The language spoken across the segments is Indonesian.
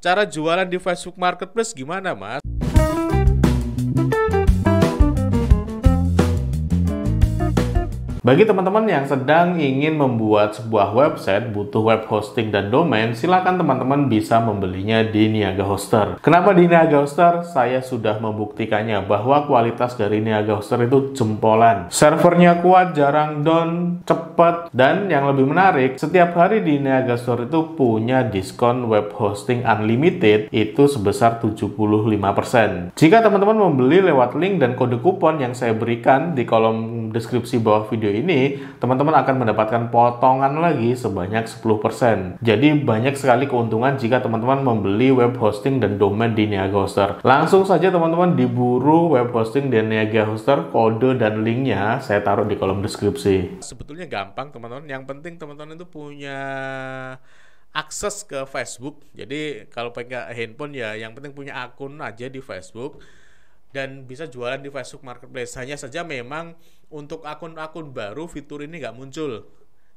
cara jualan di Facebook Marketplace gimana, Mas? Bagi teman-teman yang sedang ingin membuat sebuah website, butuh web hosting dan domain, silakan teman-teman bisa membelinya di Niaga Hoster. Kenapa di Niaga Hoster? Saya sudah membuktikannya bahwa kualitas dari Niaga Hoster itu jempolan. Servernya kuat, jarang down, cepat, dan yang lebih menarik, setiap hari di Niaga Store itu punya diskon web hosting unlimited itu sebesar 75%. Jika teman-teman membeli lewat link dan kode kupon yang saya berikan di kolom deskripsi bawah video ini, teman-teman akan mendapatkan potongan lagi sebanyak 10%. Jadi banyak sekali keuntungan jika teman-teman membeli web hosting dan domain di Niaga Hoster. Langsung saja teman-teman diburu web hosting di Niaga Hoster, kode dan linknya saya taruh di kolom deskripsi. Sebetulnya gampang teman-teman, yang penting teman-teman itu punya akses ke Facebook. Jadi kalau pakai handphone ya yang penting punya akun aja di Facebook dan bisa jualan di Facebook Marketplace. Hanya saja memang untuk akun-akun baru fitur ini nggak muncul.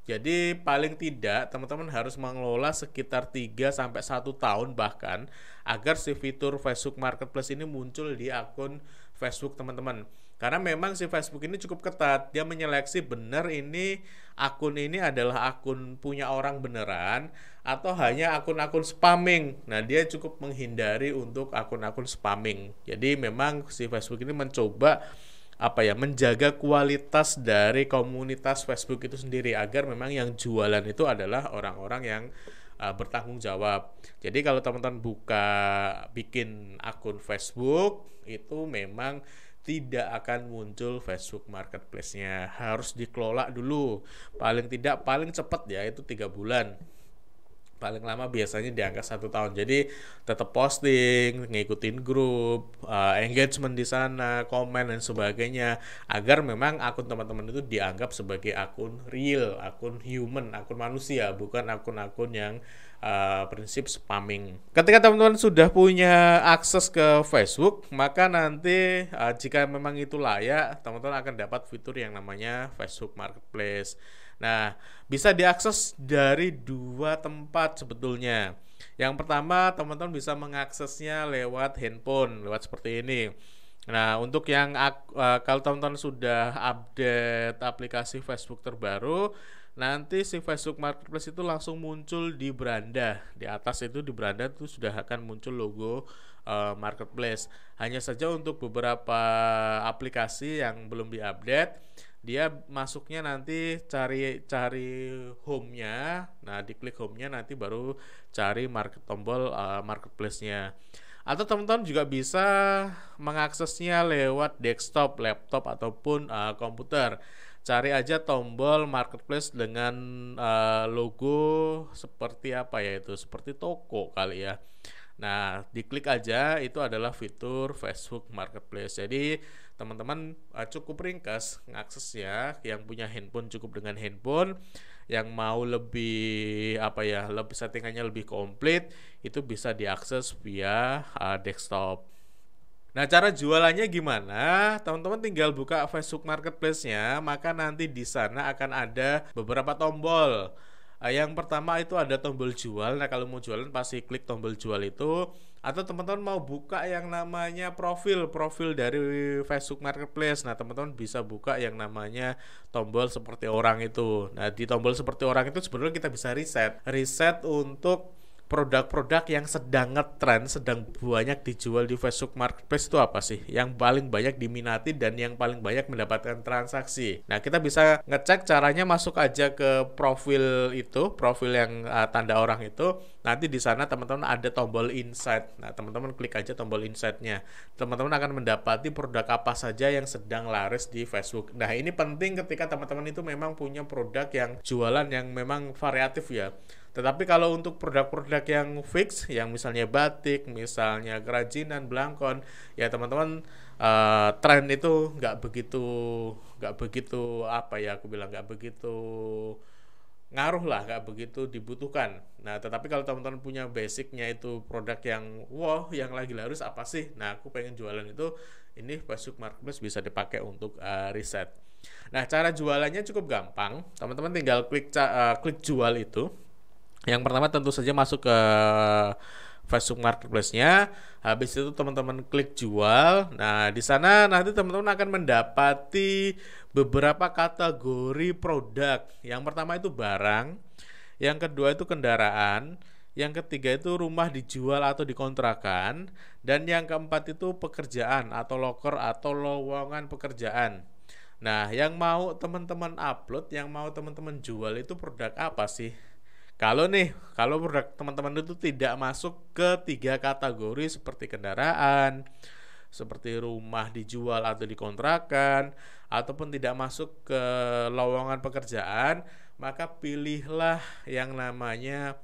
Jadi paling tidak teman-teman harus mengelola sekitar 3-1 tahun bahkan agar si fitur Facebook Marketplace ini muncul di akun Facebook teman-teman. Karena memang si Facebook ini cukup ketat, dia menyeleksi benar ini akun ini adalah akun punya orang beneran atau hanya akun-akun spamming. Nah, dia cukup menghindari untuk akun-akun spamming. Jadi memang si Facebook ini mencoba menjaga kualitas dari komunitas Facebook itu sendiri agar memang yang jualan itu adalah orang-orang yang bertanggung jawab. Jadi kalau teman-teman bikin akun Facebook itu memang tidak akan muncul Facebook Marketplace-nya. Harus dikelola dulu. Paling cepat ya itu 3 bulan. Paling lama biasanya di angka 1 tahun. Jadi tetap posting, ngikutin grup, engagement di sana, komen dan sebagainya agar memang akun teman-teman itu dianggap sebagai akun real, akun human, akun manusia, bukan akun-akun yang prinsip spamming. Ketika teman-teman sudah punya akses ke Facebook, maka nanti jika memang itu layak, teman-teman akan dapat fitur yang namanya Facebook Marketplace. Nah, bisa diakses dari 2 tempat sebetulnya. Yang pertama, teman-teman bisa mengaksesnya lewat handphone, lewat seperti ini. Nah, untuk yang kalau teman-teman sudah update aplikasi Facebook terbaru, nanti si Facebook Marketplace itu langsung muncul di beranda. Di atas itu di beranda itu sudah akan muncul logo Marketplace. Hanya saja untuk beberapa aplikasi yang belum diupdate, dia masuknya nanti cari home-nya. Nah, diklik home-nya nanti baru cari tombol Marketplace-nya. Atau teman-teman juga bisa mengaksesnya lewat desktop, laptop ataupun komputer. Cari aja tombol Marketplace dengan logo seperti seperti toko kali ya. Nah, diklik aja, itu adalah fitur Facebook Marketplace. Jadi teman-teman cukup ringkas ngaksesnya. Yang punya handphone cukup dengan handphone, yang mau lebih lebih settingannya lebih komplit itu bisa diakses via desktop. Nah, cara jualannya gimana? Teman-teman tinggal buka Facebook Marketplace-nya, maka nanti di sana akan ada beberapa tombol. Yang pertama itu ada tombol jual. Nah, kalau mau jualan pasti klik tombol jual itu. Atau teman-teman mau buka yang namanya profil dari Facebook Marketplace. Nah, teman-teman bisa buka yang namanya tombol seperti orang itu. Nah, di tombol seperti orang itu sebenarnya kita bisa riset untuk produk-produk yang sedang ngetrend, sedang banyak dijual di Facebook Marketplace itu apa sih? Yang paling banyak diminati dan yang paling banyak mendapatkan transaksi. Nah, kita bisa ngecek caranya, masuk aja ke profil yang tanda orang itu. Nanti di sana teman-teman ada tombol insight. Nah, teman-teman klik aja tombol insight-nya. Teman-teman akan mendapati produk apa saja yang sedang laris di Facebook. Nah, ini penting ketika teman-teman itu memang punya produk yang jualan yang memang variatif ya. Tetapi kalau untuk produk-produk yang fix, yang misalnya batik, misalnya kerajinan, belangkon, ya teman-teman tren itu nggak begitu ngaruh lah, nggak begitu dibutuhkan. Nah, tetapi kalau teman-teman punya basicnya itu produk yang yang lagi laris apa sih? Nah, aku pengen jualan itu, ini Facebook Marketplace bisa dipakai untuk riset. Nah, cara jualannya cukup gampang. Teman-teman tinggal klik jual itu. Yang pertama tentu saja masuk ke Facebook Marketplace-nya. Habis itu teman-teman klik jual. Nah, di sana nanti teman-teman akan mendapati beberapa kategori produk. Yang pertama itu barang, yang kedua itu kendaraan, yang ketiga itu rumah dijual atau dikontrakan, dan yang keempat itu pekerjaan atau loker atau lowongan pekerjaan. Nah, yang mau teman-teman upload, yang mau teman-teman jual itu produk apa sih? Kalau produk teman-teman itu tidak masuk ke 3 kategori seperti kendaraan, seperti rumah dijual atau dikontrakan, ataupun tidak masuk ke lowongan pekerjaan, maka pilihlah yang namanya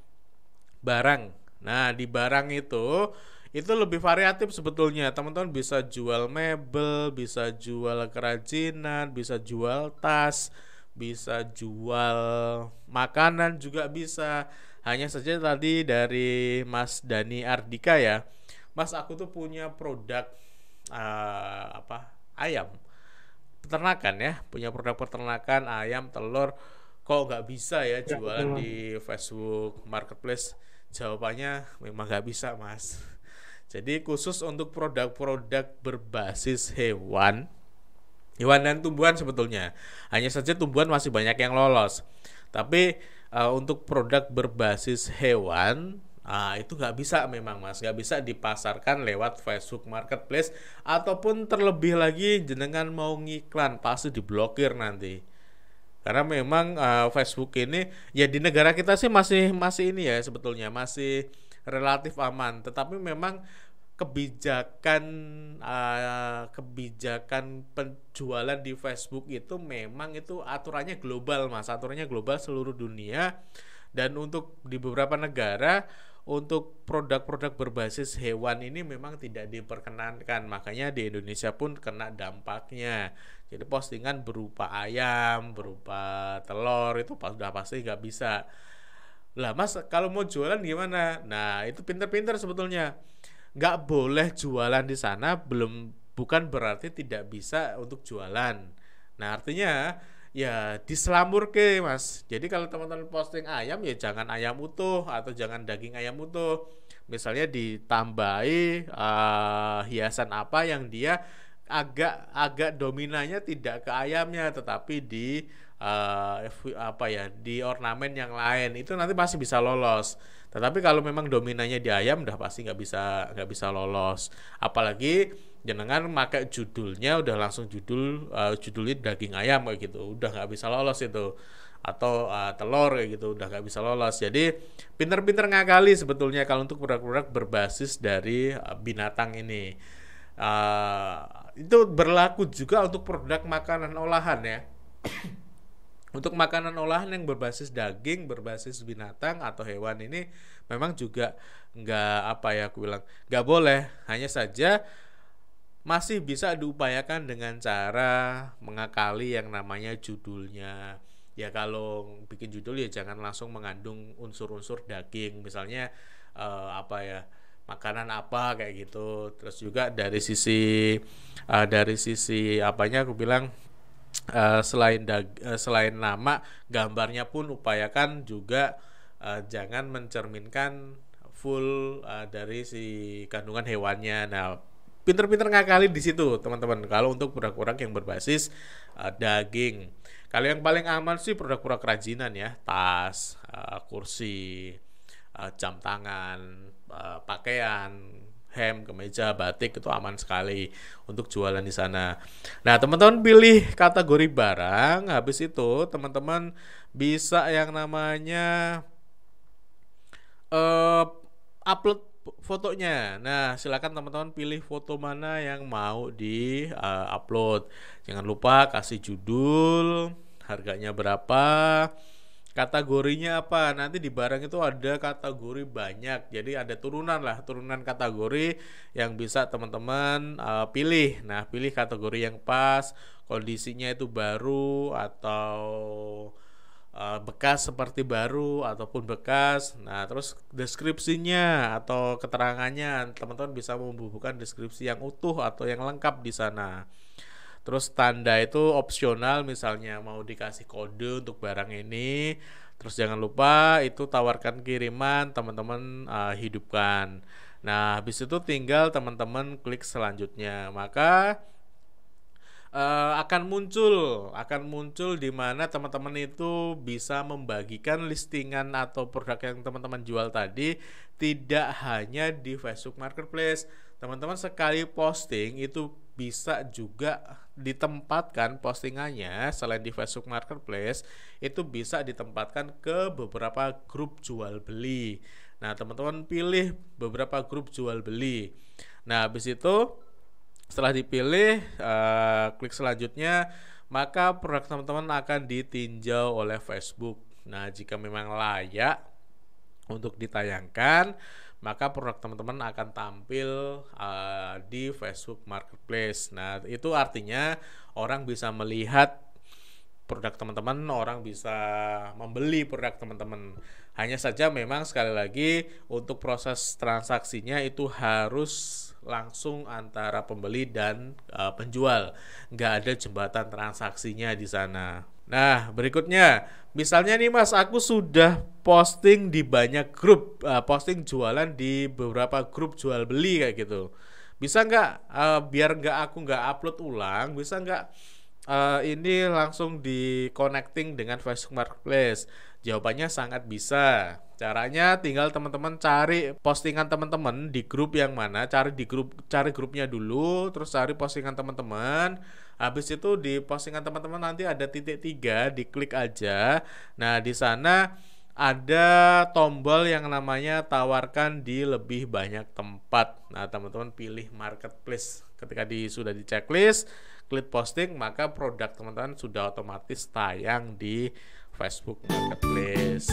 barang. Nah, di barang itu lebih variatif sebetulnya. Teman-teman bisa jual mebel, bisa jual kerajinan, bisa jual tas, bisa jual makanan juga bisa. Hanya saja tadi dari Mas Dani Ardika ya, Mas, aku tuh punya produk ayam peternakan ya, punya produk peternakan ayam, telur, kok nggak bisa ya jualan di Facebook Marketplace? Jawabannya memang nggak bisa, Mas. Jadi khusus untuk produk-produk berbasis hewan dan tumbuhan sebetulnya. Hanya saja tumbuhan masih banyak yang lolos. Tapi untuk produk berbasis hewan itu nggak bisa memang, Mas. Nggak bisa dipasarkan lewat Facebook Marketplace. Ataupun terlebih lagi jenengan mau ngiklan pasti diblokir nanti. Karena memang Facebook ini ya di negara kita sih masih ini ya sebetulnya masih relatif aman. Tetapi memang kebijakan penjualan di Facebook itu memang itu aturannya global, Mas. Aturannya global seluruh dunia, dan untuk di beberapa negara untuk produk-produk berbasis hewan ini memang tidak diperkenankan. Makanya di Indonesia pun kena dampaknya. Jadi postingan berupa ayam, berupa telur itu sudah pasti nggak bisa. Lah, Mas, kalau mau jualan gimana? Nah, itu pinter-pinter sebetulnya. Nggak boleh jualan di sana bukan berarti tidak bisa untuk jualan. Nah, artinya ya diselamur ke, Mas. Jadi kalau teman-teman posting ayam ya jangan ayam utuh atau jangan daging ayam utuh. Misalnya ditambahi hiasan apa yang dia agak dominannya tidak ke ayamnya tetapi di di ornamen yang lain, itu nanti masih bisa lolos. Tetapi kalau memang dominannya di ayam udah pasti nggak bisa lolos. Apalagi jenengan pakai judulnya udah langsung judulnya daging ayam kayak gitu, udah nggak bisa lolos itu. Atau telur kayak gitu udah nggak bisa lolos. Jadi pinter-pinter ngakali sebetulnya kalau untuk produk-produk berbasis dari binatang ini. Itu berlaku juga untuk produk makanan olahan ya. Untuk makanan olahan yang berbasis daging, berbasis binatang atau hewan ini memang juga nggak boleh. Hanya saja masih bisa diupayakan dengan cara mengakali yang namanya judulnya. Ya kalau bikin judul ya jangan langsung mengandung unsur-unsur daging. Misalnya makanan apa kayak gitu. Terus juga dari sisi apanya aku bilang selain nama, gambarnya pun upayakan juga jangan mencerminkan full dari si kandungan hewannya. Nah, pinter-pinter ngakali di situ teman-teman. Kalau untuk produk-produk yang berbasis daging, kalau yang paling aman sih produk-produk kerajinan ya, tas, kursi, jam tangan, pakaian, hem, kemeja, batik itu aman sekali untuk jualan di sana. Nah, teman-teman pilih kategori barang, habis itu teman-teman bisa yang namanya upload fotonya. Nah, silakan teman-teman pilih foto mana yang mau di upload. Jangan lupa kasih judul, harganya berapa, kategorinya apa. Nanti di barang itu ada kategori banyak, jadi ada turunan kategori yang bisa teman-teman pilih. Nah, pilih kategori yang pas, kondisinya itu baru atau bekas seperti baru ataupun bekas. Nah, terus deskripsinya atau keterangannya teman-teman bisa membubuhkan deskripsi yang utuh atau yang lengkap di sana. Terus tanda itu opsional, misalnya mau dikasih kode untuk barang ini, Terus jangan lupa itu tawarkan kiriman, teman-teman hidupkan. Nah, habis itu tinggal teman-teman klik selanjutnya. Maka akan muncul di mana teman-teman itu bisa membagikan listingan atau produk yang teman-teman jual tadi tidak hanya di Facebook Marketplace. Teman-teman sekali posting itu bisa juga ditempatkan postingannya selain di Facebook Marketplace, itu bisa ditempatkan ke beberapa grup jual beli. Nah, teman-teman pilih beberapa grup jual beli. Nah, habis itu setelah dipilih, klik selanjutnya, maka produk teman-teman akan ditinjau oleh Facebook. Nah, jika memang layak untuk ditayangkan, maka produk teman-teman akan tampil di Facebook Marketplace. Nah, itu artinya orang bisa melihat produk teman-teman, orang bisa membeli produk teman-teman. Hanya saja memang sekali lagi untuk proses transaksinya itu harus langsung antara pembeli dan penjual, nggak ada jembatan transaksinya di sana. Nah, berikutnya, misalnya nih Mas, aku sudah posting di banyak grup, posting jualan di beberapa grup jual beli kayak gitu. Bisa nggak, biar aku nggak upload ulang, bisa nggak ini langsung di connecting dengan Facebook Marketplace? Jawabannya sangat bisa. Caranya tinggal teman-teman cari postingan teman-teman di grup yang mana, cari grupnya dulu, terus cari postingan teman-teman. Habis itu di postingan teman-teman nanti ada titik 3, diklik aja. Nah, di sana ada tombol yang namanya tawarkan di lebih banyak tempat. Nah, teman-teman pilih Marketplace. Ketika sudah di checklist, klik posting, maka produk teman-teman sudah otomatis tayang di Facebook Marketplace.